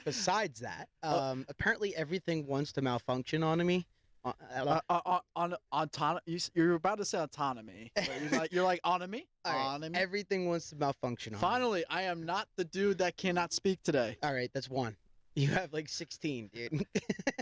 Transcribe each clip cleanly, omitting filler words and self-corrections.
Besides that, apparently everything wants to malfunction on me. On autonomy, you're about to say autonomy, but you're like autonomy, All right, autonomy. everything wants to malfunction on me. Finally, I am not the dude that cannot speak today. All right, that's one. You have like 16, dude.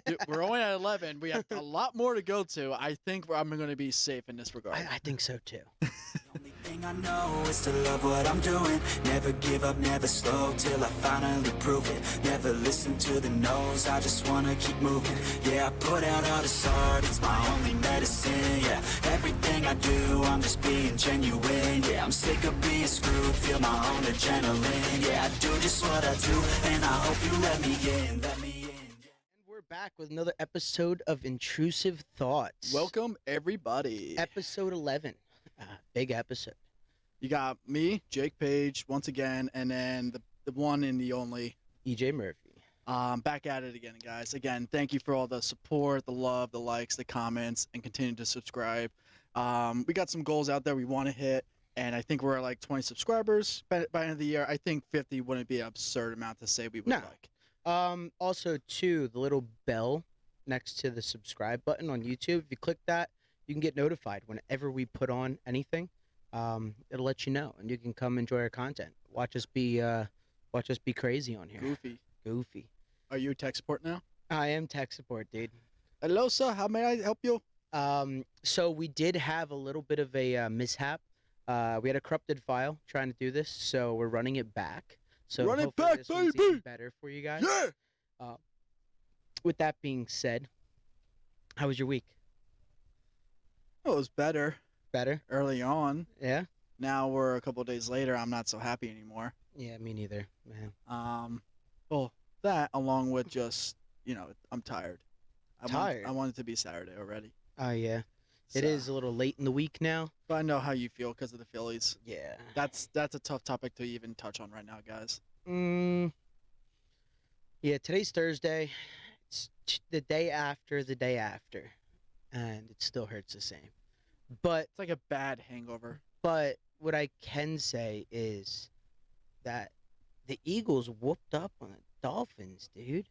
Dude, we're only at 11. We have a lot more to go to. I think I'm going to be safe in this regard. I think so too. The only thing I know is to love what I'm doing. Never give up, never slow till I finally prove it. Never listen to the no's, I just wanna keep moving. Yeah, I put out all this art, it's my only medicine. Yeah, everything I do, I'm just being genuine. Yeah, I'm sick of being screwed, feel my own adrenaline. Yeah, I do just what I do, and I hope you let me in, let me in. And we're back with another episode of Intrusive Thoughts. Welcome, everybody. Episode 11. Big episode. You got me, Jake Page, once again, and then the one and the only EJ Murphy. back at it again, guys. Again, thank you for all the support, the love, the likes, the comments, and continue to subscribe. We got some goals out there we want to hit, and I think we're at like 20 subscribers by the end of the year. I think 50 wouldn't be an absurd amount to say we would No. like. Also, too, the little bell next to the subscribe button on YouTube. If you click that, you can get notified whenever we put on anything. It'll let you know, and you can come enjoy our content. Watch us be crazy on here. Goofy. Are you tech support now? I am tech support, dude. Hello, sir. How may I help you? So we did have a little bit of a mishap. We had a corrupted file trying to do this, so we're running it back. So Run it hopefully back, this one's baby! even better for you guys. Yeah. With that being said, how was your week? It was better Better? early on. Yeah? Now we're a couple days later. I'm not so happy anymore. Yeah, me neither, man. Well, that along with just I'm tired. Tired? I want it to be Saturday already. Oh, yeah. It So- is a little late in the week now. But I know how you feel because of the Phillies. Yeah. That's a tough topic to even touch on right now, guys. Yeah, today's Thursday. It's the day after the day after, and it still hurts the same. But It's like a bad hangover. what I can say is that the Eagles whooped up on the Dolphins, dude.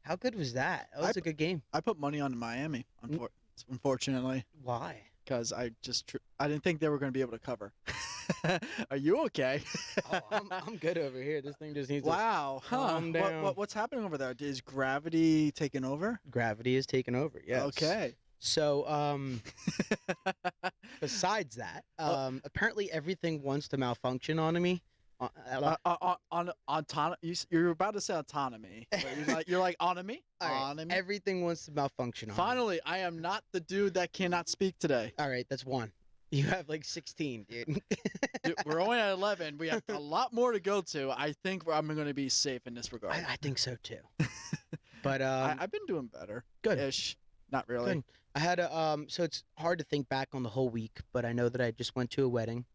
How good was that? That was a good game. I put money on Miami, unfortunately, Why? because I didn't think they were going to be able to cover. Are you okay? Oh, I'm good over here. This thing just needs Wow. Huh. calm down. What's happening over there? Is gravity taking over? Gravity is taking over. Yes. Okay. So, besides that, apparently everything wants to malfunction on me. On autonomy, you're about to say autonomy. But you're like autonomy. All right, Autonomy. everything wants to malfunction on me. Finally, I am not the dude that cannot speak today. All right, that's one. You have like 16, dude. Dude, we're only at 11. We have a lot more to go to. I think I'm going to be safe in this regard. I think so too. But I've been doing better. good. Ish. Not really. Good. I had a so it's hard to think back on the whole week, but I know that I just went to a wedding.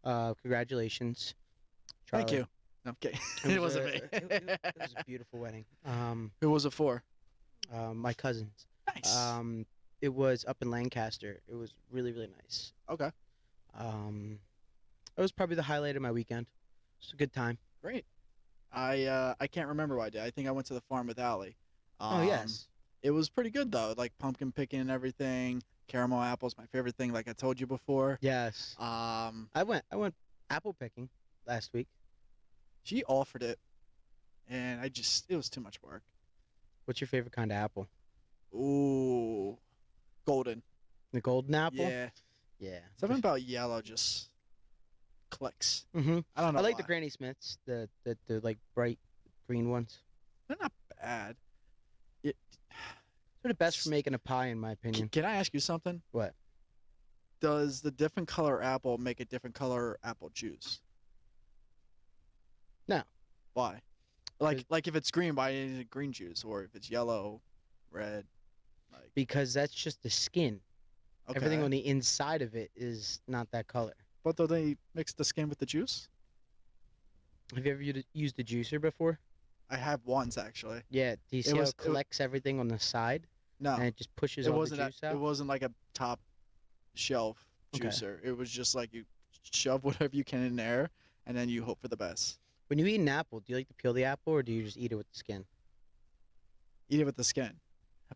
Congratulations. Thank Charlie. you. No, I'm kidding. It It was wasn't a- me. it was a beautiful wedding. Who was it for? My cousins. Nice. It was up in Lancaster. It was really, really nice. Okay. It was probably the highlight of my weekend. It's a good time. Great. I can't remember what I did. I think I went to the farm with Allie. Oh yes. It was pretty good though. Like pumpkin picking and everything. Caramel apples, my favorite thing. Like I told you before. Yes. I went apple picking last week. She offered it, and it was too much work. What's your favorite kind of apple? Ooh, golden. The golden apple? Yeah. Yeah. Something about yellow just clicks. Mm-hmm. I don't know. I like the why. Granny Smiths, the like bright green ones. They're not bad. They're the best for making a pie, in my opinion. Can I ask you something? What? Does the different color apple make a different color apple juice? No. Why? Like if it's green, why is it green juice? Or if it's yellow, red, like Because that's just the skin. okay. Everything on the inside of it is not that color. But do they mix the skin with the juice? Have you ever used a juicer before? I have once actually. Yeah. Do you see how was- it collects everything on the side No, and it just pushes it all the wasn't. juice out? It wasn't like a top shelf Okay. juicer. It was just like you shove whatever you can in there, and then you hope for the best. When you eat an apple, do you like to peel the apple or do you just eat it with the skin? Eat it with the skin.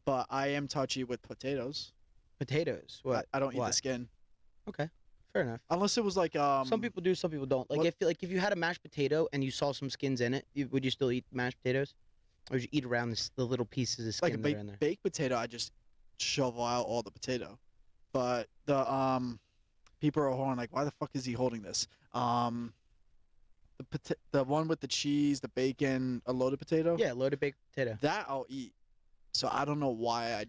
But I am touchy with potatoes. Potatoes. What? I don't eat Why? the skin Okay, fair enough. unless it was like Some people do, some people don't. Like what- if you had a mashed potato and you saw some skins in it, would you still eat mashed potatoes, or would you eat around the little pieces of like a skin that are in there? baked potato. I just shovel out all the potato. But the people are holding like, why the fuck is he holding this? The one with the cheese, the bacon, a loaded potato. Yeah, loaded baked potato. That I'll eat. So I don't know why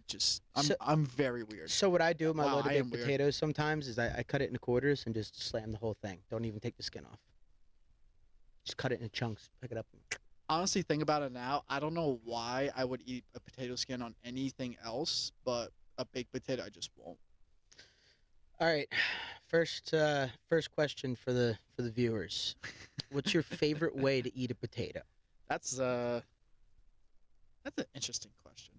I'm very weird. So what I do with my Wow, loaded I am baked weird. potatoes sometimes is I cut it into quarters and just slam the whole thing. Don't even take the skin off. Just cut it into chunks. Pick it up. Honestly, think about it now. I don't know why I would eat a potato skin on anything else, but a baked potato I just won't. All right, first question for the viewers. What's your favorite way to eat a potato? That's an interesting question.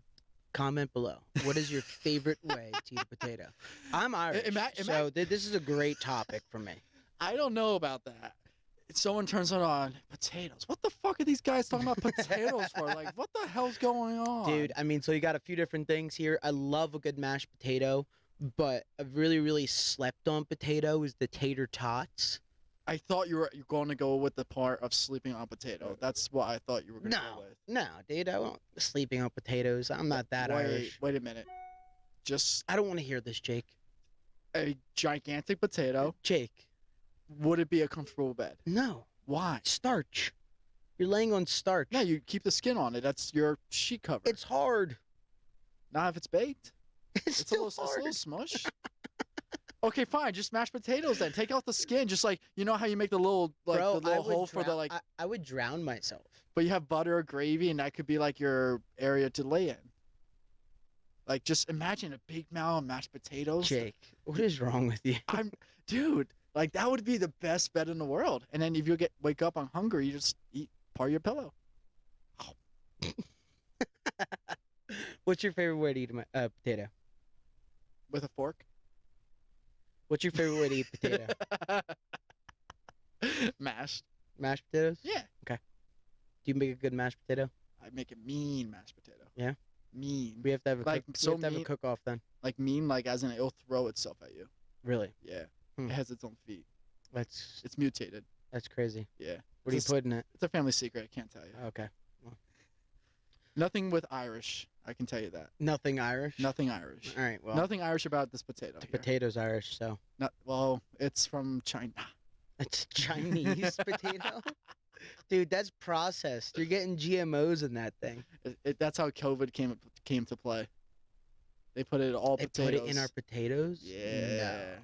Comment below. What is your favorite way to eat a potato? I'm Irish, so this is a great topic for me. I don't know about that. Someone turns it on potatoes. What the fuck are these guys talking about potatoes for? Like, what the hell's going on, Dude, I mean, so you got a few different things here. I love a good mashed potato, but a really, really slept on potato is the tater tots. I thought you're going to go with the part of sleeping on potato. That's what I thought you were going to go with. No, dude, I won't sleeping on potatoes. I'm not that Irish. Wait a minute. Just I don't want to hear this, Jake. a gigantic potato. Jake, Would it be a comfortable bed? no. Why? Starch. You're laying on starch. No, you keep the skin on it. That's your sheet cover. It's hard. Not if it's baked. It's It's a still little, hard. it's a little smush. Okay, fine. Just mashed potatoes then. Take out the skin. Just like you know how you make the little Bro, the little hole for the like. I would drown myself. But you have butter or gravy, and that could be like your area to lay in. Like just imagine a big mound of mashed potatoes. Jake, what is wrong with you? Dude, like that would be the best bed in the world. And then if you wake up on hungry, you just eat part of your pillow What's your favorite way to eat a potato? with a fork. What's your favorite way to eat potato? Mashed. Mashed potatoes? Yeah. Do you make a good mashed potato? I make a mean mashed potato. Yeah? Mean. We have to have a Like, cook, so we have to have a mean- cook off then. Like mean, like as in it'll throw itself at you. Really? Yeah. Hmm. It has its own feet. That's It's mutated. crazy. Yeah. What do you It's a- put in it? It's a family secret. I can't tell you. Okay. Nothing with Irish. I can tell you that. Nothing Irish? Nothing Irish. All right, well, Nothing Irish about this potato. the here. potato's Irish, so Well, it's from China. it's Chinese potato? Dude, that's processed. You're getting GMOs in that thing. That's how COVID came to play. They put it all They potatoes. put it in our potatoes? Yeah. No.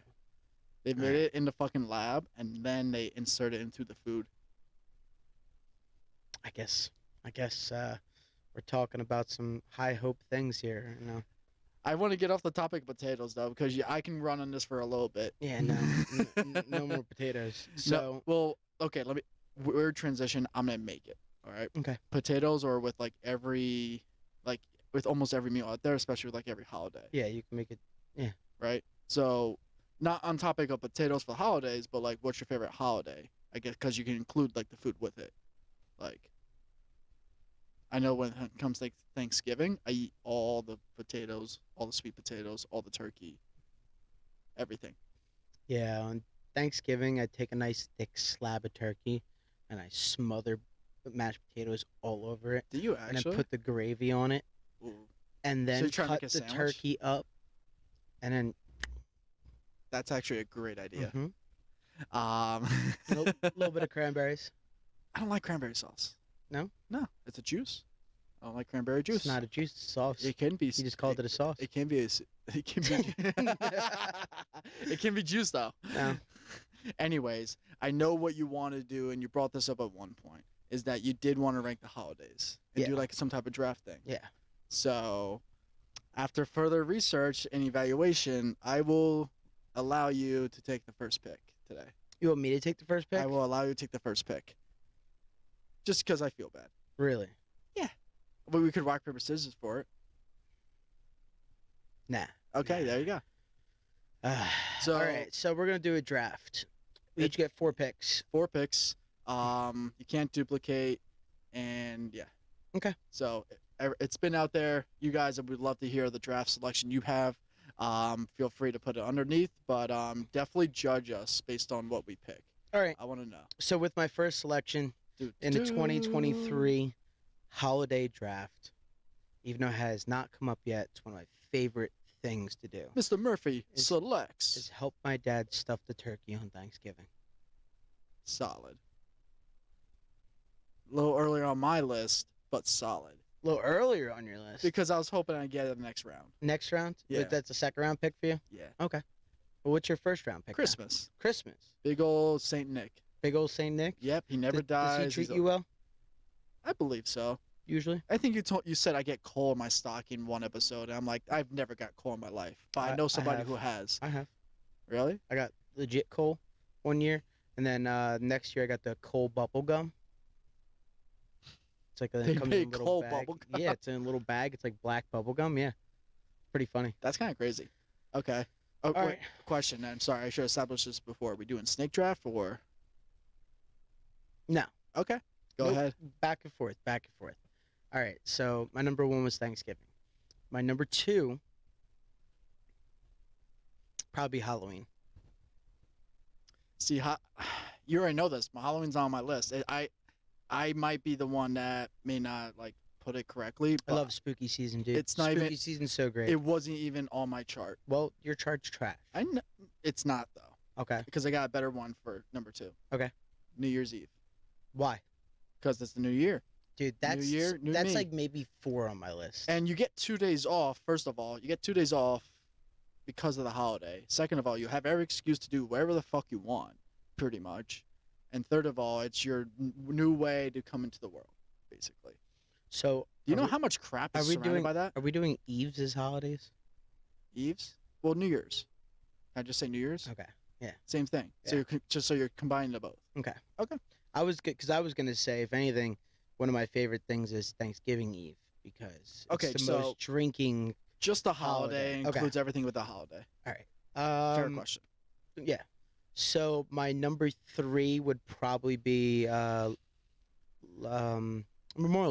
They made Alright. it in the fucking lab, and then they insert it into the food. I guess we're talking about some high hope things here, you know. I want to get off the topic of potatoes though, because I can run on this for a little bit. Yeah, no, no more potatoes. So, Well, okay, weird transition. I'm gonna make it. All right. Okay. Potatoes are with with almost every meal out there, especially with like every holiday, yeah, you can make it. right? So, not on topic of potatoes for holidays, but like, what's your favorite holiday? I guess because you can include like the food with it. Like, I know when it comes to Thanksgiving, I eat all the potatoes, all the sweet potatoes, all the turkey, everything. Yeah, on Thanksgiving, I take a nice thick slab of turkey, and I smother mashed potatoes all over it, Do you and actually? then put the gravy on it, Ooh. and then you're trying to cut make the a sandwich? turkey up, and then That's actually a great idea. mhm, Um, a little bit of cranberries. I don't like cranberry sauce. No? No, it's a juice. I don't like cranberry juice. It's not a juice, it's sauce. It can be. You just called it a sauce. It can be. It can be. It can be juice though. No. Anyways, I know what you want to do, and you brought this up at one point. Is that you did want to rank the holidays and do Yeah. like some type of draft thing? Yeah. So, after further research and evaluation, I will allow you to take the first pick today. You want me to take the first pick? I will allow you to take the first pick. Just because I feel bad. Really? But we could rock, paper, scissors for it. Nah. Okay, Nah. there you go. So, So- all right. So we're gonna do a draft. We It- each get 4 picks. 4 picks. You can't duplicate, and yeah. Okay. So it's been out there. You guys, would love to hear the draft selection you have. Feel free to put it underneath, but definitely judge us based on what we pick. All right. I want to know. So with my first selection in the 2023 holiday draft, even though it has not come up yet, it's one of my favorite things to do. Mr. Murphy Is selects. help my dad stuff the turkey on Thanksgiving. Solid. A little earlier on my list, but solid. A little earlier on your list. Because I was hoping I'd get it the next round. Next round? Yeah. That's a second round pick for you? Yeah. Okay. Well, what's your first round pick? then? Christmas. Christmas. Big old Saint Nick. Big old Saint Nick. Yep, he never Does dies. he treat He's you well? I believe so. Usually. I think you said I get coal in my stocking one episode, and I'm like, I've never got coal in my life, but I know somebody have. who has. I have. Really? I got legit coal one year, and then next year I got the coal bubble gum. It's like They it comes made in a little coal bag. bubble gum? Yeah, it's in a little bag. It's like black bubble gum. Yeah, pretty funny. That's kind of crazy. Okay. Oh, All wait, right. question then. Sorry, I should have established this before. Are we doing snake draft or? No. Okay. Go Nope. ahead. Back and forth. Back and forth. All right. So my number one was Thanksgiving. My number two, probably Halloween. See, you already know this. My Halloween's on my list. I might be the one that may not like put it correctly. I But love spooky season, dude. It's not spooky even- season's so great. It wasn't even on my chart. Well, your chart's trash. It's not though, Okay. because I got a better one for number 2. Okay. New Year's Eve, Why? because it's the new year, Dude, that's year, new that's me. like maybe 4 on my list. and you get 2 days off. First of all, you get 2 days off because of the holiday. Second of all, you have every excuse to do whatever the fuck you want, pretty much. And third of all, it's your new way to come into the world, basically. So Do you are know we- how much crap are is we surrounded doing- by that? Are we doing Eves as holidays? Eves? Well, New Year's. Can I just say New Year's? Okay. Same thing. So Yeah. you're combining the both. Okay. Okay. I was good because I was gonna say, if anything, one of my favorite things is Thanksgiving Eve because it's Okay, the so- most drinking. Just the holiday, Holiday. Okay. includes everything with the holiday. All right. Fair question. Yeah. So my number 3 would probably be Memorial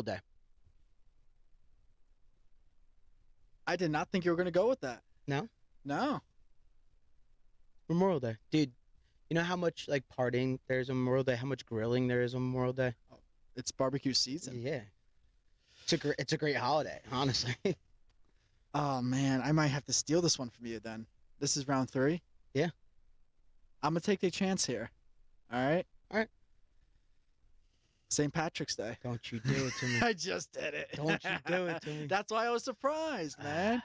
Day. I did not think you were going to go with that. No? No. Memorial Day, dude. You know how much like partying there is on Memorial Day? How much grilling there is on Memorial Day? It's barbecue season. Yeah. It's a great holiday, honestly. Oh, man. I might have to steal this one from you then. This is round 3? Yeah. I'm going to take a chance here. All right? All right. St. Patrick's Day. Don't you do it to me. I just did it. Don't you do it to me. That's why I was surprised, man.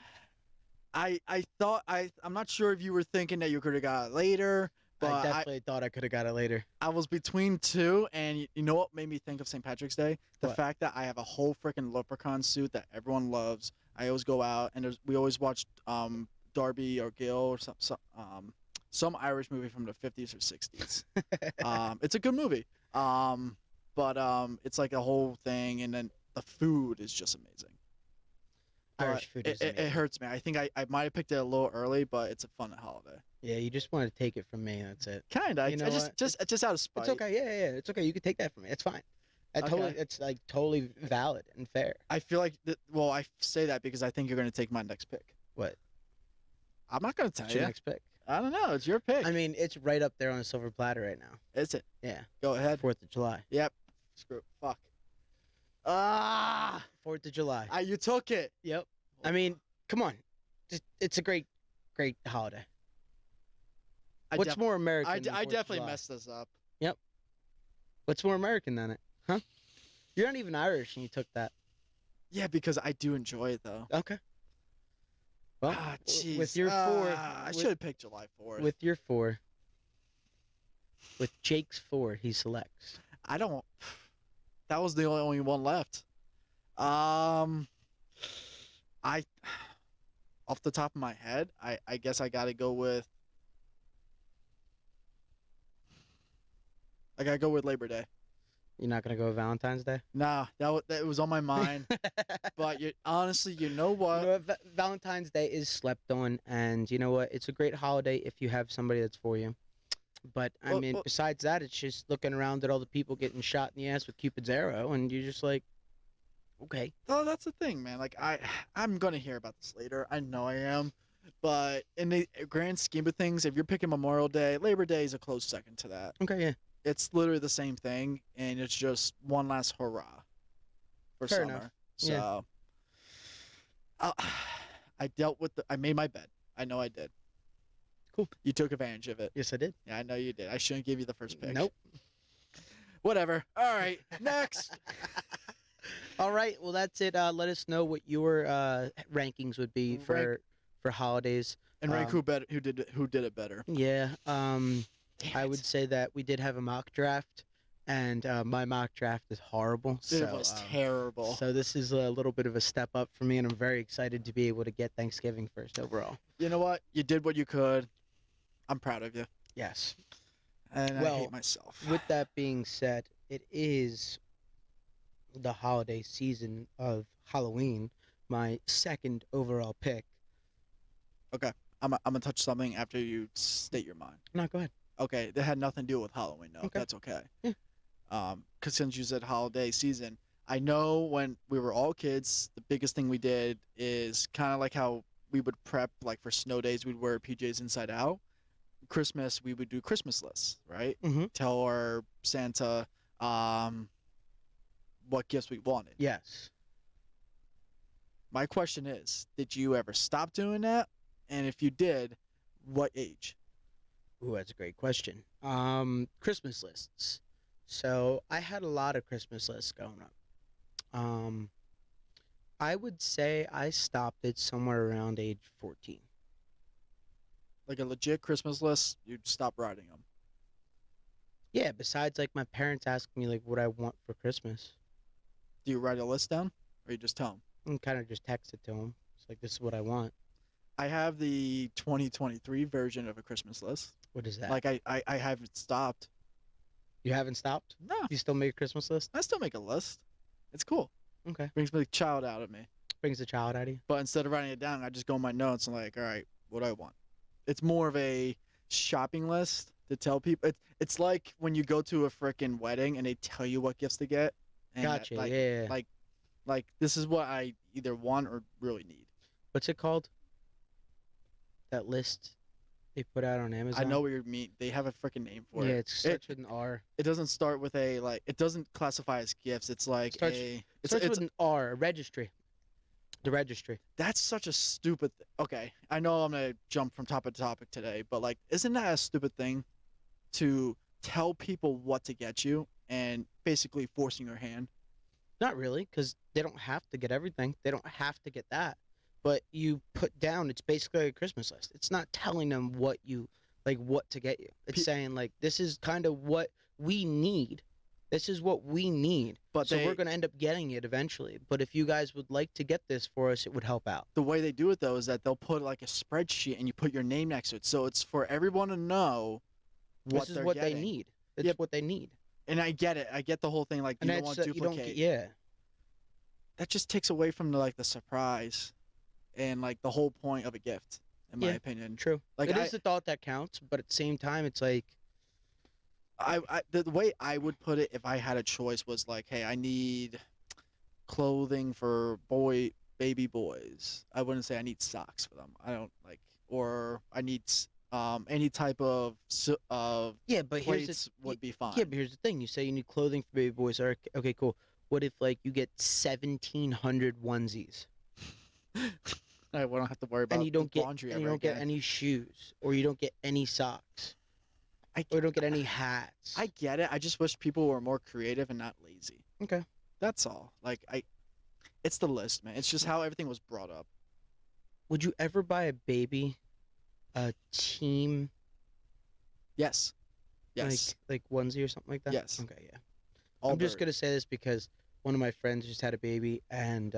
I thought I'm not sure if you were thinking that you could have got it later, but I definitely thought I could have got it later. I was between 2, and you know what made me think of St. Patrick's Day? The What? fact that I have a whole freaking leprechaun suit that everyone loves. I always go out, and we always watch Darby or Gil or some Irish movie from the 50s or 60s. It's a good movie, but it's like a whole thing, and then the food is just amazing. Irish But food is it amazing. hurts me. I think I might have picked it a little early, but it's a fun holiday. Yeah, you just want to take it from me. That's it. Kinda. You know I what? just out of spite. It's okay. Yeah. It's okay. You can take that from me. It's fine. Okay. It's like totally valid and fair. I feel like well, I say that because I think you're gonna take my next pick. What? I'm not gonna tell What's your you. next pick? I don't know. It's your pick. I mean, it's right up there on a silver platter right now. Is it? Yeah. Go ahead. 4th of July. Yep. Screw it. Fuck. 4th of July. You took it. Yep. I mean, come on. It's a great holiday. What's more American? I than 4th of definitely July? messed this up. What's more American than it? Huh? You're not even Irish, and you took that. Yeah, because I do enjoy it though. Okay. Well, Jeez. with your 4, I should have picked July 4th. with your 4, with Jake's 4, he selects. I don't. That was the only one left. I off the top of my head, I guess I gotta go with. I gotta go with Labor Day. You're not gonna go with Valentine's Day? Nah, that was on my mind. But honestly, you know what? You know what? Valentine's Day is slept on, and you know what? It's a great holiday if you have somebody that's for you. But I Well, mean, well, besides that, it's just looking around at all the people getting shot in the ass with Cupid's arrow, and you're just like, okay. oh, that's the thing, man. Like I'm gonna hear about this later. I know I am, but in the grand scheme of things, if you're picking Memorial Day, Labor Day is a close second to that. Okay, yeah. It's literally the same thing, and it's just one last hurrah for Fair summer. enough. So, Yeah. I dealt with I made my bed. I know I did. Cool. You took advantage of it. Yes, I did. Yeah, I know you did. I shouldn't give you the first pick. Nope. Whatever. All right. Next. All right. Well, that's it. Let us know what your rankings would be for holidays. And rank who did it better. Yeah. Damn I it. would say that we did have a mock draft, and my mock draft is horrible. It So, was terrible. So this is a little bit of a step up for me, and I'm very excited to be able to get Thanksgiving first overall. You know what? You did what you could. I'm proud of you. Yes. And I Well, hate myself. With that being said, it is the holiday season of Halloween. My second overall pick. I'm gonna touch something after you state your mind. No, go ahead. Okay, that had nothing to do with Halloween. No, Okay. that's okay. Yeah. Cause since you said holiday season, I know when we were all kids, the biggest thing we did is kind of like how we would prep, like for snow days, we'd wear PJs inside out. Christmas, we would do Christmas lists, right? Mm-hmm. Tell our Santa, what gifts we wanted. Yes. My question is, did you ever stop doing that? And if you did, what age? Ooh, that's a great question. Christmas lists. So I had a lot of Christmas lists going up. I would say I stopped it somewhere around age 14. Like a legit Christmas list, you'd stop writing them. Yeah, besides like my parents asking me like what I want for Christmas, Do you write a list down, or you just tell them? and kind of just text it to them. It's like this is what I want. I have the 2023 version of a Christmas list. What is that? Like I haven't stopped. You haven't stopped? No, You still make a Christmas list? I still make a list. It's cool. Okay. Brings the child out of me. Brings the child out of you. But instead of writing it down, I just go in my notes and like, all right, what do I want? It's more of a shopping list to tell people. It's like when you go to a freaking wedding and they tell you what gifts to get. And Gotcha. Like, yeah. like this is what I either want or really need. What's it called? That list they put out on Amazon. I know what you mean. They have a freaking name for Yeah, it. it starts with an R. It doesn't start with a like. It doesn't classify as gifts. It's like Starts- a. It starts with an R. A registry. The registry. That's such a stupid. Okay, I know I'm gonna jump from topic to topic today, but like, isn't that a stupid thing to tell people what to get you and basically forcing your hand? Not really, because they don't have to get everything. They don't have to get that. But you put down, it's basically a Christmas list. It's not telling them what to get you. It's Pe- saying like, this is kind of what we need. This is what we need. But So they, we're going to end up getting it eventually. But if you guys would like to get this for us, it would help out. the way they do it though is that they'll put like a spreadsheet and you put your name next to it, so it's for everyone to know what This is they're what getting. they need. It's Yep. what they need. And I get it. I get the whole thing. Like And you don't that's want to you don't duplicate. get, yeah. That just takes away from the surprise, and like the whole point of a gift, in my Yeah. opinion. True. Like It is the thought that counts, but at the same time, it's like, the way I would put it if I had a choice was like, hey, I need clothing for baby boys. I wouldn't say I need socks for them. I don't like, or I need any type of yeah, but here's the plates would be fine. Yeah, but here's the thing. You say you need clothing for baby boys. Okay, cool. What if like you get 1,700 onesies I don't have to worry about and you don't get laundry and you ever don't get again. any shoes, or you don't get any socks, I, or you don't get any hats? I get it. I just wish people were more creative and not lazy. Okay. That's all. Like it's the list, man. It's just how everything was brought up. Would you ever buy a baby a team Yes. Yes. like onesie or something like that? Yes. Okay, yeah. All I'm just bird. gonna say this because one of my friends just had a baby, and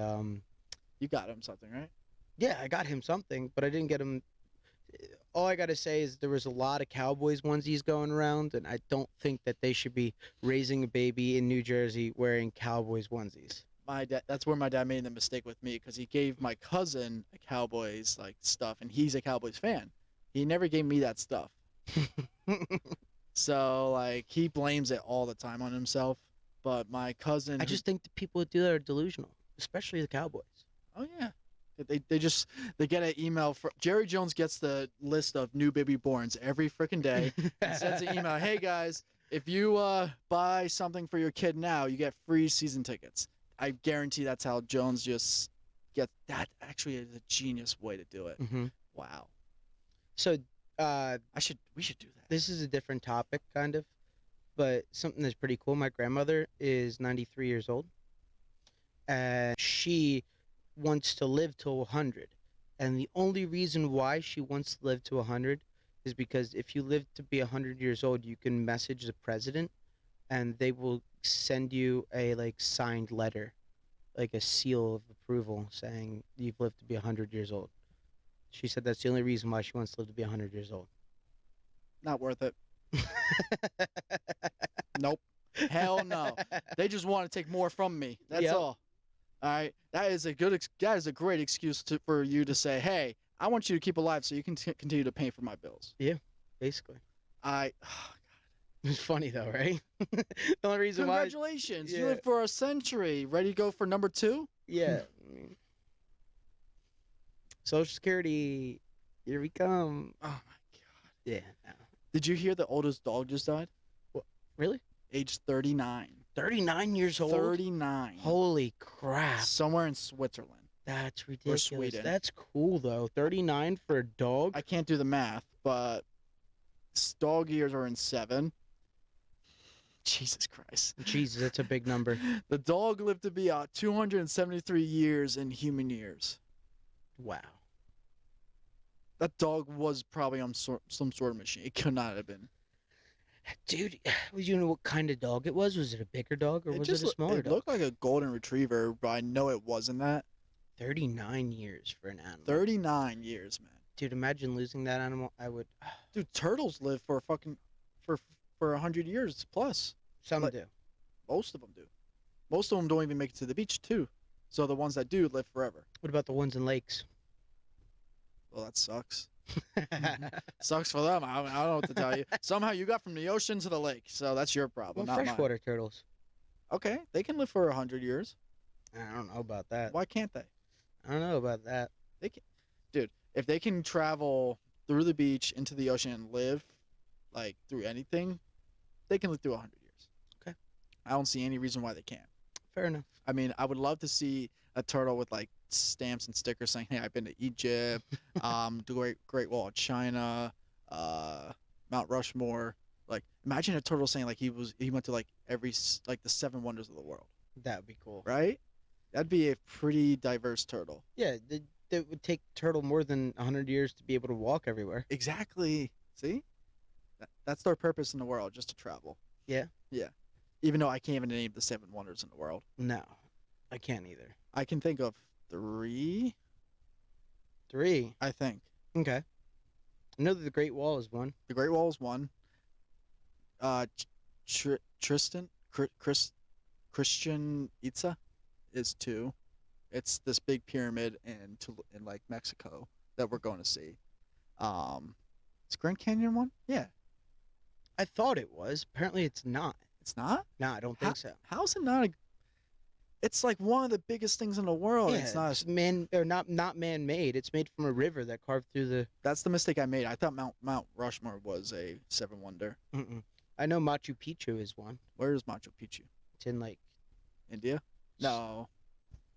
You got him something, right? yeah, I got him something, but I didn't get him. All I gotta say is there was a lot of Cowboys onesies going around, and I don't think that they should be raising a baby in New Jersey wearing Cowboys onesies. My dad. That's where my dad made the mistake with me because he gave my cousin a Cowboys like stuff, and he's a Cowboys fan. He never gave me that stuff. So like he blames it all the time on himself. But my cousin, I just think the people that do that are delusional, especially the Cowboys. oh yeah, they get an email from Jerry Jones gets the list of new baby borns every freaking day and sends an email. Hey guys, if you buy something for your kid now, you get free season tickets. I guarantee that's how Jones just gets. That actually is a genius way to do it. Hmm. Wow. So We should do that. this is a different topic, kind of, but something that's pretty cool. My grandmother is 93 years old, and she wants to live till 100. And the only reason why she wants to live to 100 is because if you live to be 100 years old, you can message the president, and they will send you a like signed letter, like a seal of approval saying you've lived to be 100 years old. She said that's the only reason why she wants to live to be 100 years old. Not worth it. Nope. Hell no. They just want to take more from me. That's Yep. all. All right. That is a great excuse for you to say, "Hey, I want you to keep alive so you can continue to pay for my bills." Basically. I It's funny though, right? The only reason why. Congratulations. You Yeah. lived for a century. Ready to go for number 2? Yeah. I mean, Social Security, here we come. Oh my god. Yeah. No. Did you hear the oldest dog just died? Really? Age 39. 39 years old? 39. Holy crap. Somewhere in Switzerland. That's ridiculous. Sweden. That's cool though. 39 for a dog? I can't do the math, but dog years are in 7. Jesus Christ. Jesus, that's a big number. The dog lived to be 273 years in human years. Wow. That dog was probably on some sort of machine. It could not have been. Dude, you know what kind of dog it was? Was it a bigger dog or was it a smaller It dog? looked like a golden retriever, but I know it wasn't that. 39 years for an animal. 39 years, man. Dude, imagine losing that animal. I would. Dude, turtles live for for 100 years plus. Some Like- do. Most of them do. Most of them don't even make it to the beach too. So the ones that do live forever. What about the ones in lakes? Well, that sucks. Sucks for them. I don't know what to tell you. Somehow you got from the ocean to the lake, so that's your problem, Well, not mine. freshwater turtles. Okay, they can live for 100 years. I don't know about that. Why can't they? I don't know about that. Dude, if they can travel through the beach into the ocean and live like through anything, they can live through 100 years. Okay. I don't see any reason why they can't. Fair enough. I mean, I would love to see a turtle with like stamps and stickers saying, "Hey, I've been to Egypt, the Great Wall of China, Mount Rushmore." Like, imagine a turtle saying like he went to like the 7 wonders of the world, That would be cool. right? That'd be a pretty diverse turtle. Yeah, it would take turtle more than 100 years to be able to walk everywhere. Exactly. See, that's their purpose in the world, just to travel. Yeah. Yeah. Even though I can't even name the 7 wonders in the world, No, I can't either. I can think of 3. 3. I think Okay. I know that the Great Wall is one. the Great Wall is 1. Christian Itza is 2. It's this big pyramid in like Mexico that we're going to see. Is Grand Canyon 1? Yeah. I thought it was. Apparently, it's not. It's not? No, I don't think so. How's it not it's like one of the biggest things in the world. Yeah, It's not. it's man or not man-made. It's made from a river that carved through the. That's the mistake I made. I thought Mount Rushmore was a 7 wonder. Mm-mm. I know Machu Picchu is one. Where is Machu Picchu? It's in like. India? No,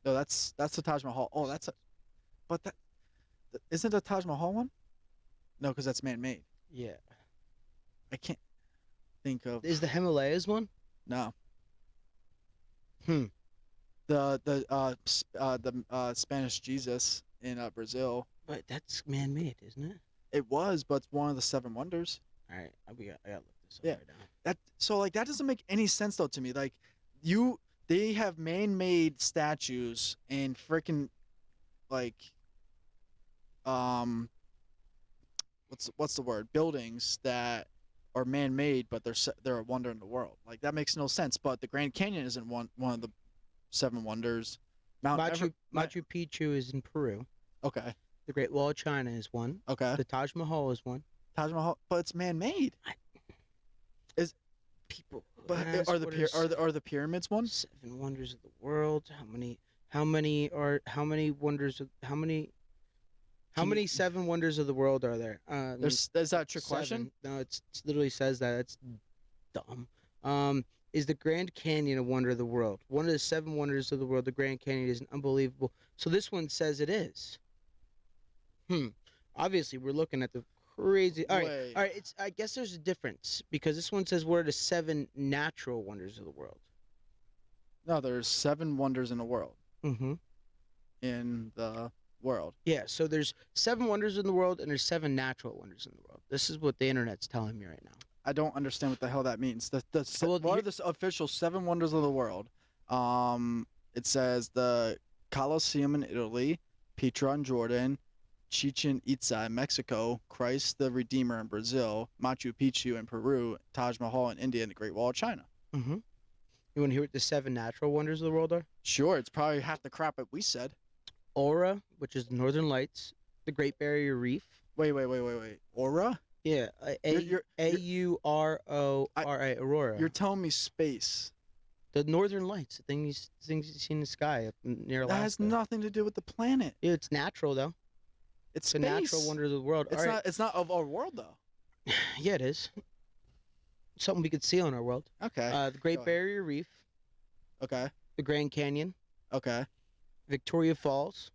that's the Taj Mahal. Oh, but isn't the Taj Mahal one? No, because that's man-made. Yeah. I can't think of. Is the Himalayas one? No. Hmm. The Spanish Jesus in Brazil. But that's man-made, isn't it? It was, but it's one of the 7 wonders. All right, I gotta look this up Yeah. right now. That doesn't make any sense though to me. Like they have man-made statues and freaking like what's the word, buildings that are man-made, but they're a wonder in the world. Like that makes no sense. But the Grand Canyon isn't one of the 7 wonders. Machu Picchu is in Peru. Okay. The Great Wall of China is one. Okay. The Taj Mahal is one. Taj Mahal, but it's man-made. Is- people But ask, are the what pyra- is are the pyramids one? seven wonders of the world? How many wonders of how Can you- many seven wonders of the world are there? Is that a trick question? Seven. No, it literally says that. It's dumb. Is the Grand Canyon a wonder of the world? One of the seven wonders of the world, the Grand Canyon is an unbelievable. So this one says it is. Obviously, we're looking at the crazy. All right, Wait. all right. I guess there's a difference because this one says what are the seven natural wonders of the world. No, there's 7 wonders in the world. Mm-hmm. In the world. Yeah. So there's seven wonders in the world and there's seven natural wonders in the world. This is what the internet's telling me right now. I don't understand what the hell that means. Well, What are the official 7 wonders of the world? It says the Colosseum in Italy, Petra in Jordan, Chichen Itza in Mexico, Christ the Redeemer in Brazil, Machu Picchu in Peru, Taj Mahal in India, and the Great Wall of China. Mm-hmm. You want to hear what the seven natural wonders of the world are? Sure, it's probably half the crap that we said. Aura, which is the Northern Lights, the Great Barrier Reef. Wait. Aura? Yeah, You're- Aurora. Aurora. You're telling me space. The Northern Lights, the things you see in the sky up near Alaska. That has nothing to do with the planet. Yeah, it's natural though. It's It's a natural space. wonder of the world. It's All right. not. It's not of our world though. Yeah, it is. Something we could see on our world. Okay. The Great Go ahead. Barrier Reef, Okay. the Grand Canyon, Okay. Victoria Falls.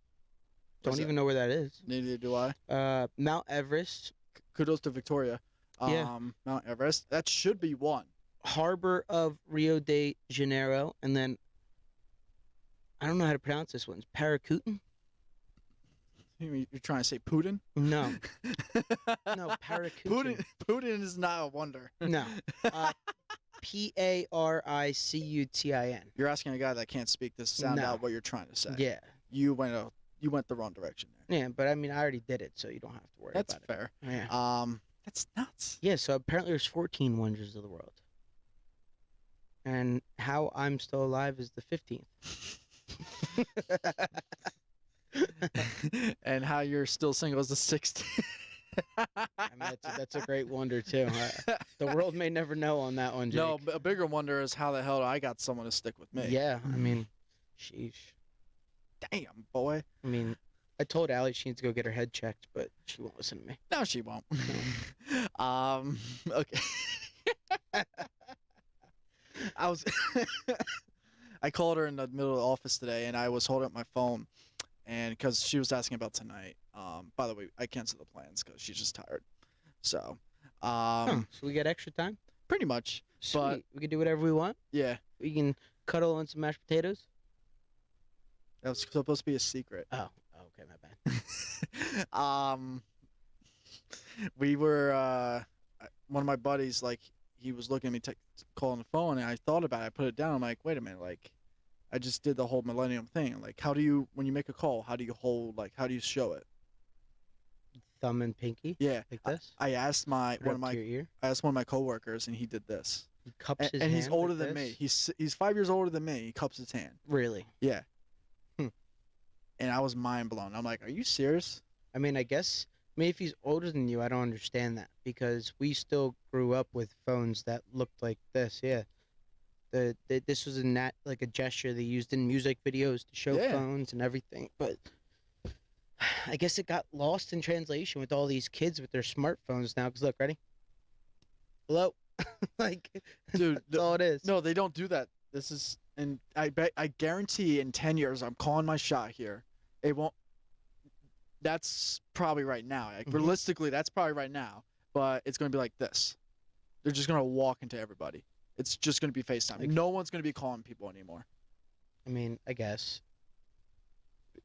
What's Don't that? even know where that is. Neither do I. Mount Everest, Kudos to Victoria. Yeah. Mount Everest. That should be one. Harbor of Rio de Janeiro, and then I don't know how to pronounce this one. Paracutin? You're trying to say Putin? No, no, Paracutin. Putin is not a wonder. No, Paricutin. You're asking a guy that can't speak to sound No. out what you're trying to say. Yeah, You went the wrong direction there. yeah, but I mean, I already did it, so you don't have to worry That's about fair. it. Yeah, That's nuts. yeah. So apparently, there's 14 wonders of the world, and how I'm still alive is the 15th. And how you're still single is the 16th. I mean, that's a great wonder too. The world may never know on that one, Jake. No, a bigger wonder is how the hell I got someone to stick with me. Yeah, I mean, sheesh. Damn, boy. I mean, I told Allie she needs to go get her head checked, but she won't listen to me. No, she won't. Okay. I called her in the middle of the office today, and I was holding up my phone, and because she was asking about tonight. By the way, I canceled the plans because she's just tired. So, So we get extra time? pretty much. Sweet. But- We can do whatever we want. Yeah, We can cuddle on some mashed potatoes. that was supposed to be a secret. Oh, okay, my bad. We were one of my buddies, like, he was looking at me calling the phone, and I thought about it. I put it down. I'm like, wait a minute, like, I just did the whole millennium thing. Like, how do you, when you make a call, how do you hold, like, how do you show it? Thumb and pinky, Yeah, like this. I asked Put it one of up to my your ear. I asked one of my coworkers, and he did this. He cups his And he's hand older like than me. this. He's 5 years older than me. He cups his hand. Really. Yeah. Hmm. And I was mind blown. I'm like, are you serious? I mean, I guess. I mean, if he's older than you, I don't understand that because we still grew up with phones that looked like this. Yeah. This was like a gesture they used in music videos to show Yeah. phones and everything. But I guess it got lost in translation with all these kids with their smartphones now. Cause look, ready? Hello, like, Dude, that's all it is. No, they don't do that. This is, and I guarantee in 10 years, I'm calling my shot here. It won't. That's probably right now. Like, Mhm. realistically, that's probably right now. But it's gonna be like this. They're just gonna walk into everybody. It's just gonna be FaceTime. Like- No one's gonna be calling people anymore. I mean, I guess.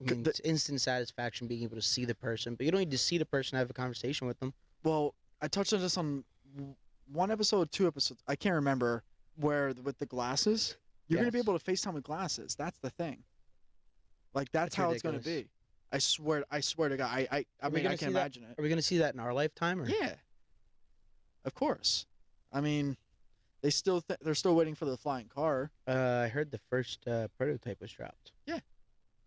I C- mean, the- it's instant satisfaction being able to see the person, but you don't need to see the person to have a conversation with them. Well, I touched on this on one episode, 2 episodes. I can't remember with the glasses. You're gonna be Yes. able to FaceTime with glasses. That's the thing. Like that's That's how it's gonna ridiculous. be. I swear to God. I Are we mean, I gonna can see that? imagine it. Are we gonna see that in our lifetime? Or? Yeah. Of course. I mean, they're still waiting for the flying car, I heard the first prototype was dropped.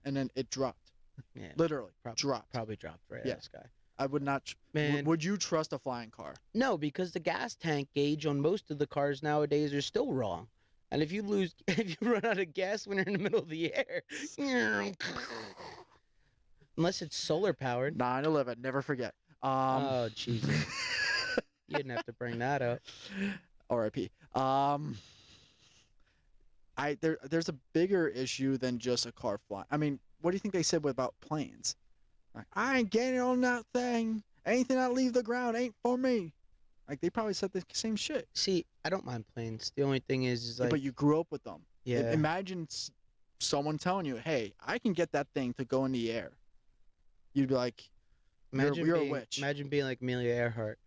and then it dropped. Yeah, Literally prob- dropped. probably dropped right Yeah. out of the sky. I would not. Man. Would you trust a flying car? No, because the gas tank gauge on most of the cars nowadays are still wrong. And if you if you run out of gas when you're in the middle of the air, unless it's solar powered. 9/11, never forget. Oh Jesus, you didn't have to bring that up. R.I.P. There's a bigger issue than just a car flying. I mean, what do you think they said about planes? Like, I ain't getting on that thing. Anything that leave the ground ain't for me. Like, they probably said the same shit. See, I don't mind planes. The only thing is Yeah, like, but you grew up with them. yeah. Imagine someone telling you, "Hey, I can get that thing to go in the air." You'd be like, you're a witch. Imagine being like Amelia Earhart.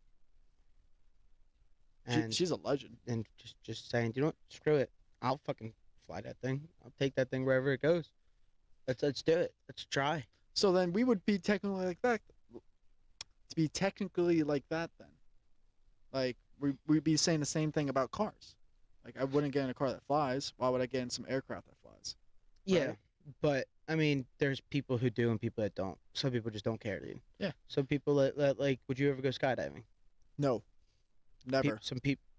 And She's a legend. and just saying, you know what? Screw it. I'll fucking fly that thing. I'll take that thing wherever it goes. Let's do it. Let's try. So then we would be technically like that. To be technically like that, then, like we'd be saying the same thing about cars. Like, I wouldn't get in a car that flies. Why would I get in some aircraft that flies? Yeah, Right? but I mean, there's people who do and people that don't. Some people just don't care, dude. Yeah. Some people that like, would you ever go skydiving? No, never.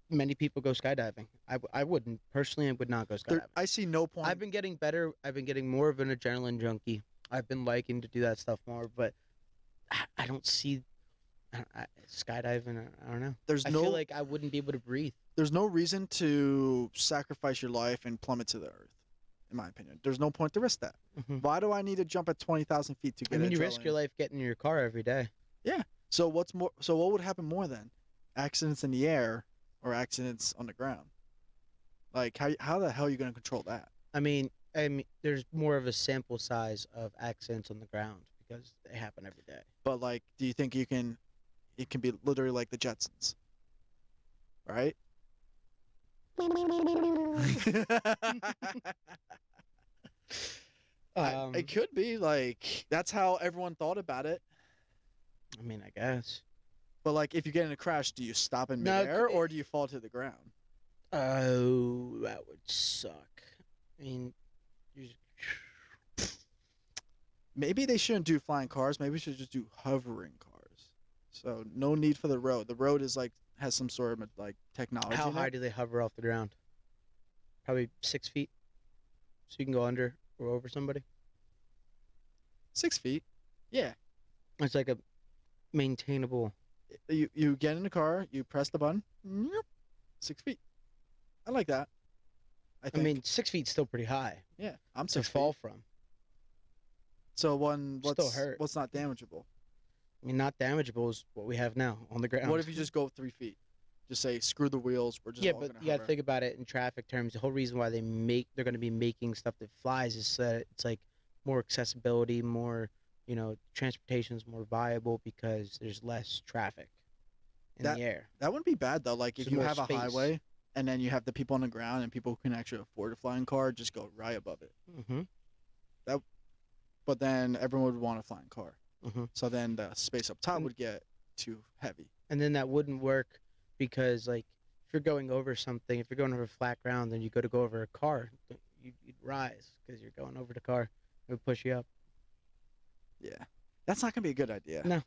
Many people go skydiving. I wouldn't personally. I would not go skydiving. I see no point. I've been getting better. I've been getting more of an adrenaline junkie. I've been liking to do that stuff more, but I don't see skydiving. I don't know. I feel like I wouldn't be able to breathe. There's no reason to sacrifice your life and plummet to the earth. In my opinion, there's no point to risk that. Mhm. Why do I need to jump at 20,000 feet to get? I mean, you risk adrenaline? your life getting in your car every day. So what's more? So what would happen more then? Accidents in the air or accidents on the ground? Like, how the hell are you going to control that? I mean, there's more of a sample size of accidents on the ground because they happen every day. But like, do you think you can? It can be literally like the Jetsons, right? It could be like that's how everyone thought about it. I mean, I guess. But like, if you get in a crash, do you stop in No, midair or do you fall to the ground? Oh, that would suck. I mean, Maybe they shouldn't do flying cars. Maybe we should just do hovering cars. So no need for the road. The road is like has some sort of like technology. how in high it. do they hover off the ground? Probably 6 feet, so you can go under or over somebody. 6 feet. Yeah. It's like a maintainable. You get in the car. You press the button. 6 feet. I like that. I I think. mean, 6 feet's still pretty high yeah, I'm to 6 fall feet. from. So Still hurt. what's not damageable? I mean, not damageable is what we have now on the ground. What if you just go 3 feet? Just say screw the wheels. We're just Yeah, all but gonna you got to hover. think about it in traffic terms. The whole reason why they're going to be making stuff that flies is so that it's like more accessibility, more, transportation's more viable because there's less traffic in the air. That wouldn't be bad though. Like if There's you more have a space. highway and then you have the people on the ground and people who can actually afford a flying car just go right above it. Mm-hmm. But then everyone would want a flying car. Mm-hmm. So then the space up top And- would get too heavy. And then that wouldn't work because, like, if you're going over something, if you're going over flat ground, then you go over a car, you'd rise because you're going over the car. It would push you up. Yeah. That's not gonna be a good idea. No.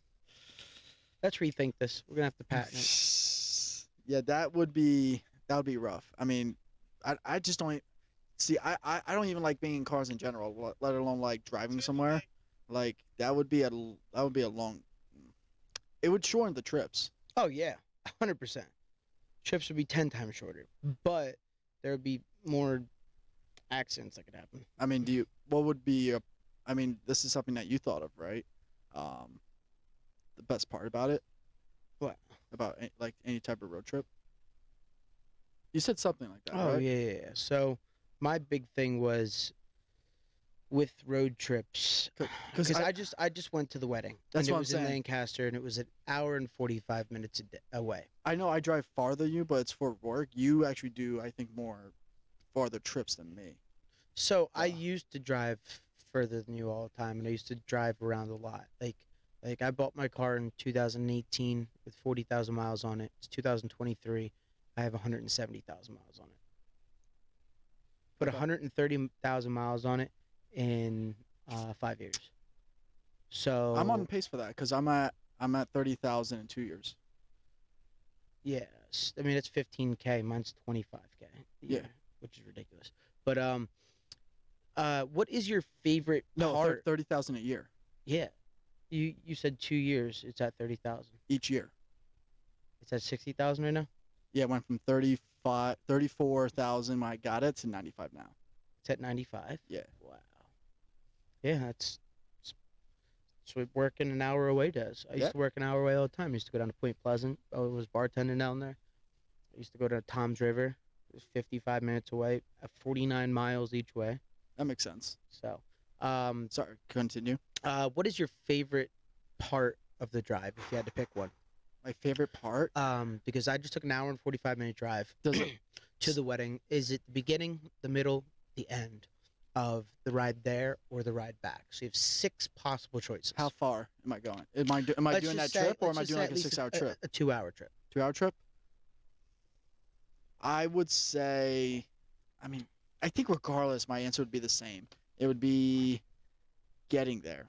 Let's rethink this. We're gonna have to patent it. Yeah, that would be rough. I mean, I just don't see. I don't even like being in cars in general, let alone like driving somewhere. Like that would be a long. It would shorten the trips. Oh yeah, 100%. Trips would be 10 times shorter, but there would be more accidents that could happen. I mean, what would be I mean, this is something that you thought of, right? The best part about it? What? About like any type of road trip? You said something like that, Oh right? yeah. So my big thing was with road trips Because because I just went to the wedding. That's and what it I'm was in saying. Lancaster and it was an hour and 45 minutes away. I know I drive farther than you, but it's for work. You actually do, I think, more farther trips than me. So I Yeah. used to drive further than you all the time, and I used to drive around a lot. Like I bought my car in 2018 with 40,000 miles on it. It's 2023. I have 170,000 miles on it. Put Okay. 130,000 miles on it in 5 years. So I'm on pace for that because I'm at I'm at 30,000 in 2 years. Yes, I mean it's 15K. Mine's 25K a Yeah. year, which is ridiculous. But what is your favorite No, part? 30,000 a year Yeah, you said 2 years. It's at 30,000. each year. It's at 60,000 right now. Yeah, it went from 34,000 when I got it to 95 now. It's at 95. Yeah. Wow. Yeah, that's what working an hour away does. I used Yep. to work an hour away all the time. I used to go down to Point Pleasant. I was bartending down there. I used to go to Tom's River. It was 55 minutes away, 49 miles each way. That makes sense. So, Sorry, continue. what is your favorite part of the drive if you had to pick one? My favorite part. Because I just took an hour and 45-minute drive Does it? to the wedding. Is it the beginning, the middle, the end of the ride there or the ride back? So you have 6 possible choices. How far am I going? Am I Let's doing that just say- trip, or am let's I just doing say like at a least 6-hour trip? A 2-hour trip. 2-hour trip? I would say, I mean, I think regardless, my answer would be the same. It would be getting there.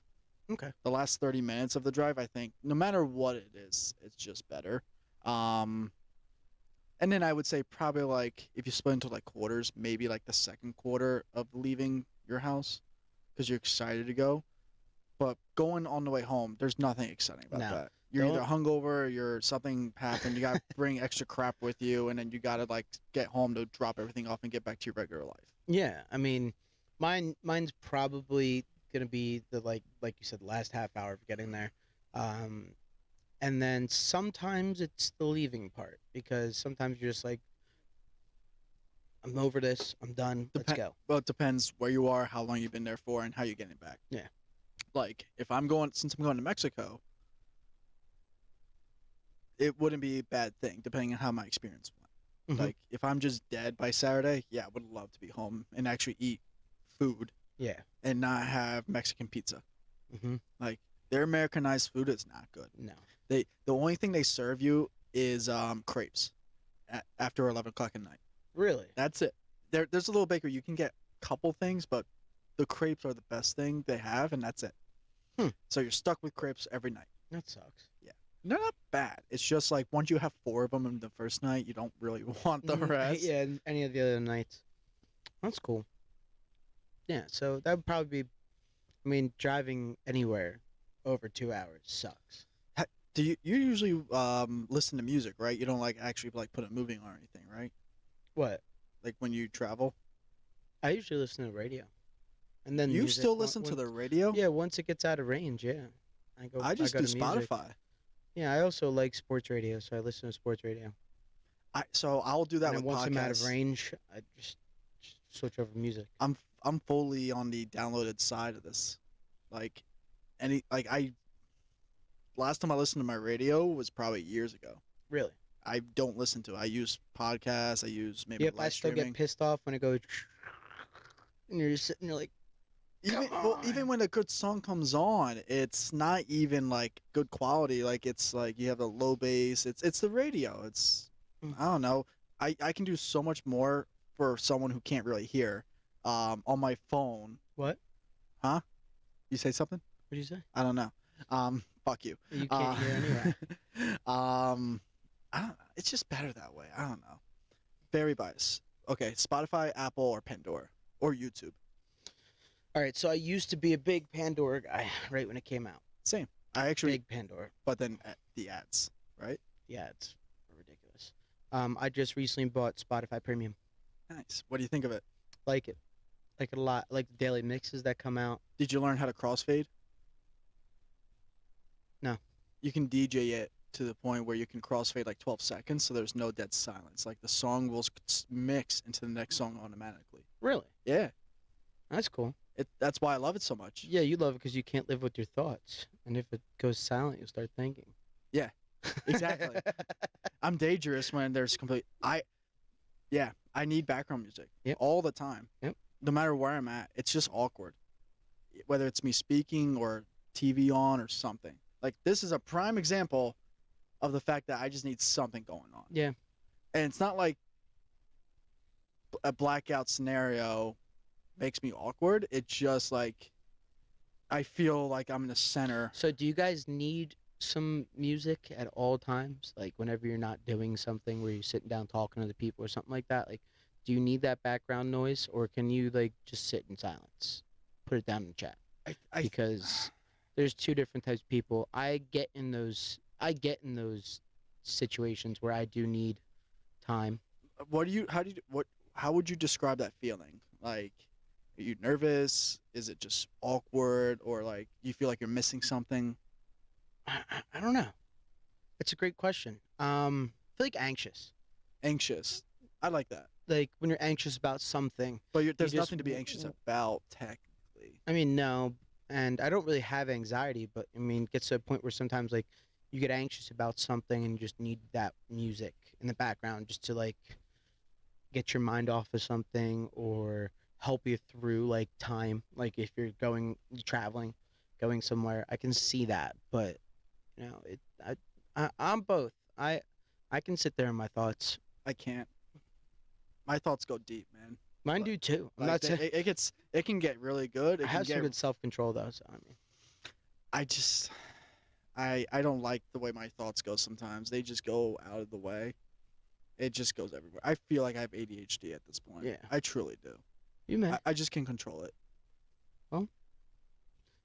Okay. The last 30 minutes of the drive, I think, no matter what it is, it's just better. And then I would say probably like if you split into like quarters, maybe like the second quarter of leaving your house because you're excited to go. But going on the way home, there's nothing exciting about No. that. You're either Don't- hungover, you're something happened, you got to bring extra crap with you, and then you got to like get home to drop everything off and get back to your regular life. Yeah, I mean, mine's probably gonna be the like you said, the last half hour of getting there, and then sometimes it's the leaving part because sometimes you're just like, I'm over this, I'm done, let's Depen- go. Well, it depends where you are, how long you've been there for, and how you're getting back. Yeah. Like if since I'm going to Mexico, it wouldn't be a bad thing depending on how my experience went. Mhm. Like if I'm just dead by Saturday, yeah, I would love to be home and actually eat food Yeah. and not have Mexican pizza. hmm Like their Americanized food is not good. No. The only thing they serve you is crepes after 11 o'clock at night. Really? That's it. There's a little bakery. You can get a couple things, but the crepes are the best thing they have, and that's it. Hmm. So you're stuck with crepes every night. That sucks. They're not bad. It's just like once you have 4 of them in the first night, you don't really want the Mhm. rest. Yeah, and any of the other nights. That's cool. Yeah, so that would probably be. I mean, driving anywhere over 2 hours sucks. Do you usually listen to music, right? You don't like actually like put a movie on or anything, right? What? Like when you travel, I usually listen to the radio, and then you music still on- listen to when- the radio. Yeah, once it gets out of range, yeah. I just go do to music. Spotify. Yeah, I also like sports radio, so I listen to sports radio. So I'll do that And then with once I'm out of podcasts. range, I just switch over to music. I'm fully on the downloaded side of this. Like last time I listened to my radio was probably years ago. Really? I don't listen to it. I use podcasts. I use maybe Yep, I live still streaming. get pissed off when it goes and you're just sitting there like, even Come well, even on. when a good song comes on, it's not even like good quality. Like it's like you have a low bass. It's the radio. It's Mm. I don't know. I can do so much more for someone who can't really hear. On my phone. what? You say something? What'd you say? I don't know. Fuck you. You can't hear anyway. I don't, it's just better that way. I don't know. Very biased. Okay, Spotify, Apple, or Pandora, or YouTube. All right, so I used to be a big Pandora guy right when it came out. Same. I actually, Big Pandora. but then the ads, right? Yeah, it's ridiculous. I just recently bought Spotify Premium. Nice. What do you think of it? Like it. Like it a lot. Like the daily mixes that come out. Did you learn how to crossfade? No. You can DJ it to the point where you can crossfade like 12 seconds, so there's no dead silence. Like the song will mix into the next song automatically. Really? Yeah. That's cool. That's why I love it so much. Yeah, you love it because you can't live with your thoughts. And if it goes silent, you'll start thinking. Yeah, exactly. I'm dangerous when there's complete. I need background music. Yep. All the time. Yep. No matter where I'm at, it's just awkward. Whether it's me speaking or TV on or something. Like this is a prime example of the fact that I just need something going on. Yeah. And it's not like a blackout scenario makes me awkward. It's just like I feel like I'm in the center. So do you guys need some music at all times? Like whenever you're not doing something where you're sitting down talking to the people or something like that? Like, do you need that background noise or can you like just sit in silence? Put it down in the chat I because there's two different types of people. I get in those situations where I do need time. what do you how would you describe that feeling? Like, are you nervous? Is it just awkward, or like you feel like you're missing something? I don't know. It's a great question. I feel like anxious. Anxious. I like that. Like when you're anxious about something. But there's just nothing to be anxious about technically. I mean, no, and I don't really have anxiety, but I mean, it gets to a point where sometimes like you get anxious about something and you just need that music in the background just to like get your mind off of something or help you through like time. Like if you're traveling, going somewhere, I can see that, but you know, I'm both. I can sit there in my thoughts. I can't. My thoughts go deep, man. Mine Like- do too. I'm Like not saying it can get really good. It I can have some get. good self control though. So I mean, I just I don't like the way my thoughts go sometimes. They just go out of the way. It just goes everywhere. I feel like I have ADHD at this point. Yeah. I truly do. you may. I just can't control it.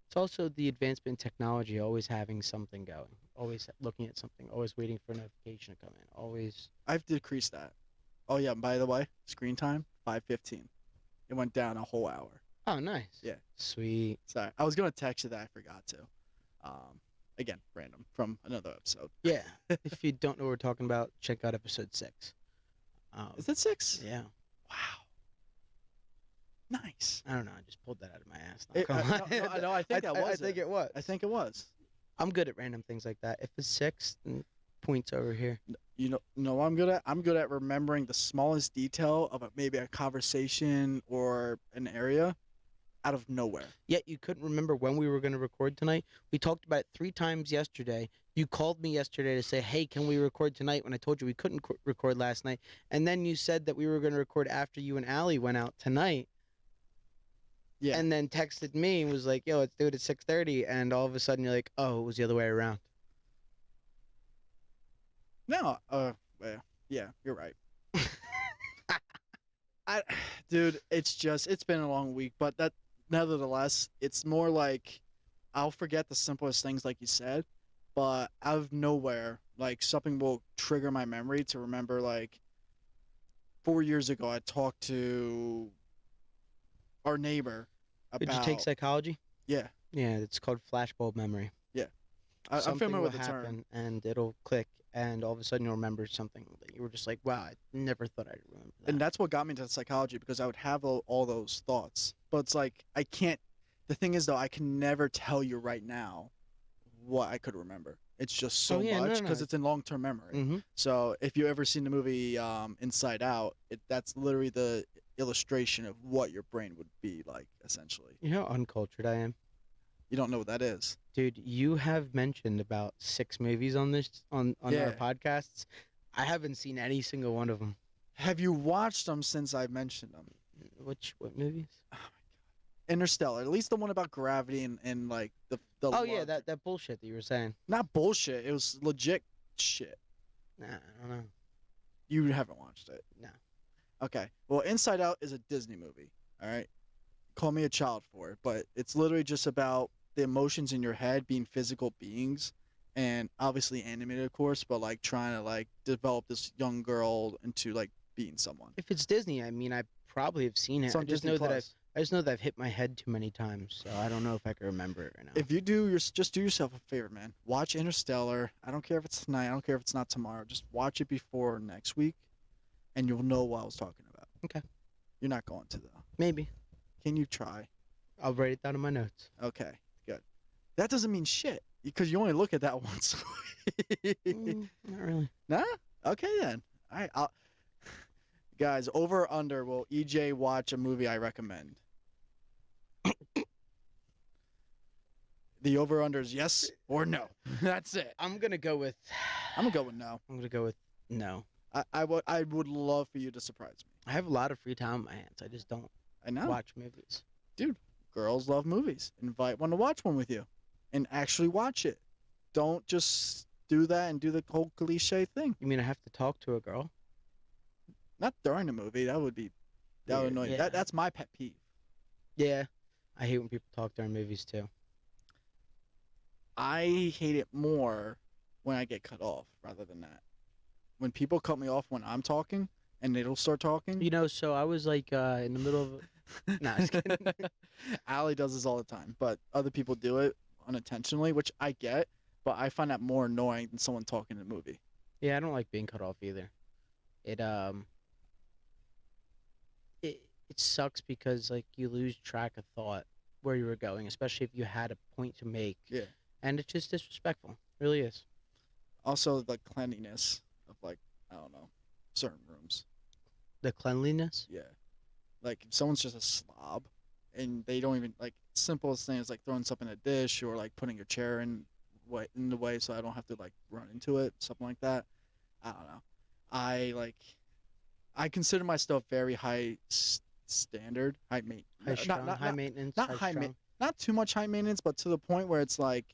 It's also the advancement in technology, always having something going, always looking at something, always waiting for a notification to come in, always. I've decreased that. Oh yeah, by the way, screen time 5:15. It went down a whole hour. Oh, nice. Yeah. Sweet. Sorry, I was gonna text you that I forgot to. Again, random from another episode. Yeah. If you don't know what we're talking about, check out episode 6. Is that 6? Yeah. Wow. Nice. I don't know. I just pulled that out of my ass. Not gonna No, lie. no, I think that was I think it was. I think it was. I'm good at random things like that. If it's 6, then points over here. You know, no, I'm good at remembering the smallest detail of maybe a conversation or an area out of nowhere. Yet you couldn't remember when we were going to record tonight. We talked about it 3 times yesterday. You called me yesterday to say, "Hey, can we record tonight?" When I told you we couldn't record last night, and then you said that we were going to record after you and Allie went out tonight. Yeah. And then texted me and was like, "Yo, let's do it at 6:30." And all of a sudden you're like, "Oh, it was the other way around." No, well, yeah, you're right. Dude, it's been a long week, but that nevertheless, it's more like I'll forget the simplest things, like you said, but out of nowhere, like something will trigger my memory to remember. Like 4 years ago, I talked to our neighbor about. Did you take psychology? Yeah, Yeah, it's called flashbulb memory. I'm Something familiar with will the term. happen and it'll click, and all of a sudden you'll remember something that you were just like, "Wow, I never thought I'd remember that." And that's what got me into psychology, because I would have all those thoughts, but it's like I can't. The thing is, though, I can never tell you right now what I could remember. It's just so Oh, yeah, no, much no, because no. it's in long-term memory. Mm-hmm. So if you ever seen the movie Inside Out, that's literally the illustration of what your brain would be like, essentially. You know how uncultured I am? You don't know what that is. Dude, you have mentioned about 6 movies on our Yeah. podcasts. I haven't seen any single one of them. Have you watched them since I mentioned them? What movies? Interstellar, at least the one about gravity and like the Oh yeah, love- that bullshit that you were saying. not bullshit. It was legit shit. Nah, I don't know. You haven't watched it. No. Okay. Well, Inside Out is a Disney movie. All right. Call me a child for it, but it's literally just about the emotions in your head being physical beings, and obviously animated, of course, but like trying to like develop this young girl into like being someone. If it's Disney, I mean, I probably have seen it. It's on I just Disney know that Plus. I just know that I've hit my head too many times, so I don't know if I can remember it right now. If you just do yourself a favor, man. Watch Interstellar. I don't care if it's tonight. I don't care if it's not tomorrow. Just watch it before next week, and you'll know what I was talking about. Okay. You're not going to though. Maybe Can you try? I'll write it down in my notes. Okay, good. That doesn't mean shit because you only look at that once. Not really. Nah? Okay then. All right. Guys, over or under, will EJ watch a movie I recommend? The over under is yes or no. That's it. I'm gonna go with. I'm gonna go with no. I'm gonna go with no. I would love for you to surprise me. I have a lot of free time on my hands. I just don't I know. watch movies. Girls love movies. Invite one to watch one with you, and actually watch it. don't just do that and do the whole cliche thing. You mean I have to talk to a girl? Not during the movie. That would annoy me. Yeah. That's my pet peeve. Yeah. I hate when people talk during movies too. I hate it more when I get cut off rather than that. When people cut me off when I'm talking and they don't start talking. You know, so I was like in the middle of Nah, just kidding. Allie does this all the time, but other people do it unintentionally, which I get, but I find that more annoying than someone talking in a movie. Yeah, I don't like being cut off either. It it sucks because like you lose track of thought where you were going, especially if you had a point to make. Yeah. And it's just disrespectful. It really is. Also, the cleanliness of, like, I don't know, certain rooms. The cleanliness. Yeah. Like, if someone's just a slob and they don't even, like, simplest thing is, like, throwing something in a dish or, like, putting your chair in the way so I don't have to, like, run into it, something like that. I don't know. I consider myself very high standard, high High maintenance. not high high strung. not too much high maintenance, but to the point where it's like,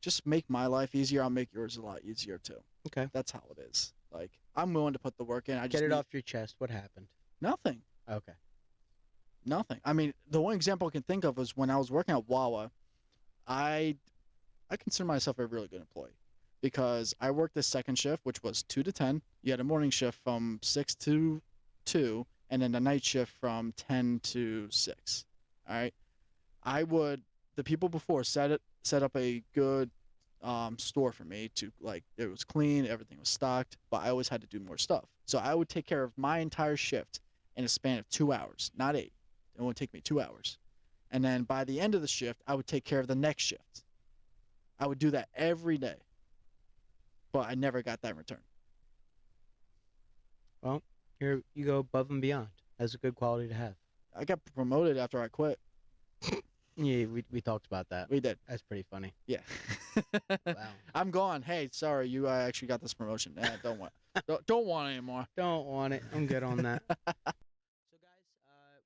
just make my life easier. I'll make yours a lot easier too. Okay. That's how it is. Like, I'm willing to put the work in. I just Get it need off your chest. What happened? nothing. Okay. Nothing. I mean, the one example I can think of was when I was working at Wawa. I consider myself a really good employee because I worked the second shift, which was 2 to 10. You had a morning shift from 6 to 2, and then the night shift from 10 to 6. All right. The people before set up a good store for me to, like, it was clean, everything was stocked, but I always had to do more stuff. So I would take care of my entire shift in a span of 2 hours, not 8. It would take me 2 hours. And then by the end of the shift, I would take care of the next shift. I would do that every day. But I never got that in return. Well, here you go above and beyond. That's a good quality to have. I got promoted after I quit. Yeah, we talked about that. We did. That's pretty funny. Yeah. Wow. I'm gone. Hey, sorry, you actually got this promotion. Don't want it anymore. Don't want it. I'm good on that. So, guys,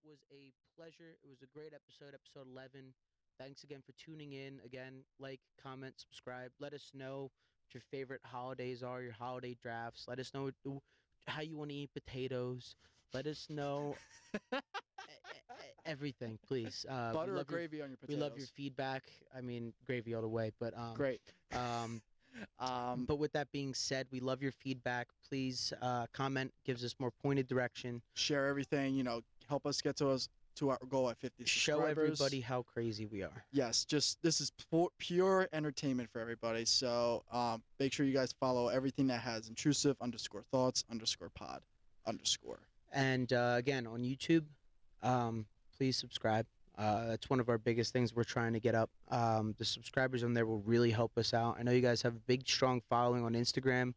it was a pleasure. It was a great episode, episode 11. Thanks again for tuning in. Again, like, comment, subscribe. Let us know what your favorite holidays are, your holiday drafts. Let us know how you want to eat potatoes. Let us know everything, please. Butter or gravy on your potatoes? We love your feedback. I mean, gravy all the way. But Great. But with that being said, we love your feedback. Please comment, gives us more pointed direction. Share everything. Help us get to our goal at 50 Show subscribers. everybody how crazy we are. Yes, this is pure entertainment for everybody. So make sure you guys follow everything that has intrusive _thoughts_pod_. And again, on YouTube, please subscribe. That's one of our biggest things we're trying to get up. The subscribers on there will really help us out. I know you guys have a big, strong following on Instagram,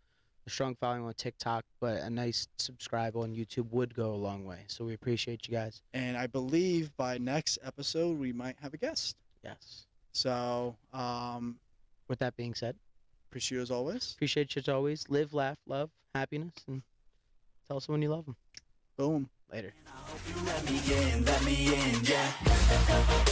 a strong following on TikTok, but a nice subscribe on YouTube would go a long way. So we appreciate you guys. And I believe by next episode we might have a guest. Yes. So With that being said, appreciate you as always. appreciate you as always. Live, laugh, love, happiness, and tell someone you love them. Boom. Later. I hope you let me in, yeah.